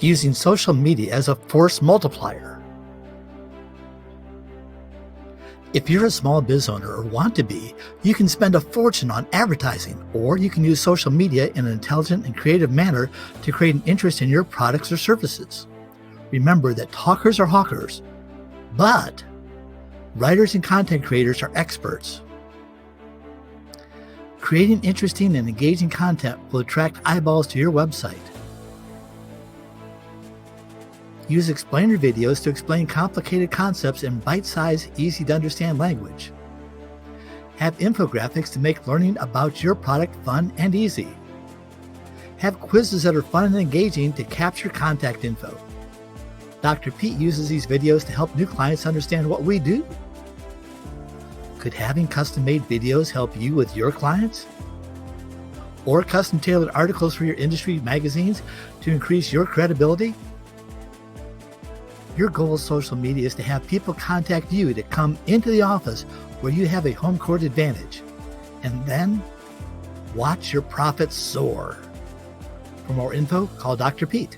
using social media as a force multiplier. If you're a small biz owner or want to be, you can spend a fortune on advertising, or you can use social media in an intelligent and creative manner to create an interest in your products or services. Remember that talkers are hawkers, but writers and content creators are experts. Creating interesting and engaging content will attract eyeballs to your website. Use explainer videos to explain complicated concepts in bite-sized, easy-to-understand language. Have infographics to make learning about your product fun and easy. Have quizzes that are fun and engaging to capture contact info. Dr. Pete uses these videos to help new clients understand what we do. Could having custom-made videos help you with your clients? Or custom-tailored articles for your industry magazines to increase your credibility? Your goal with social media is to have people contact you to come into the office where you have a home court advantage, and then watch your profits soar. For more info, call Dr. Pete.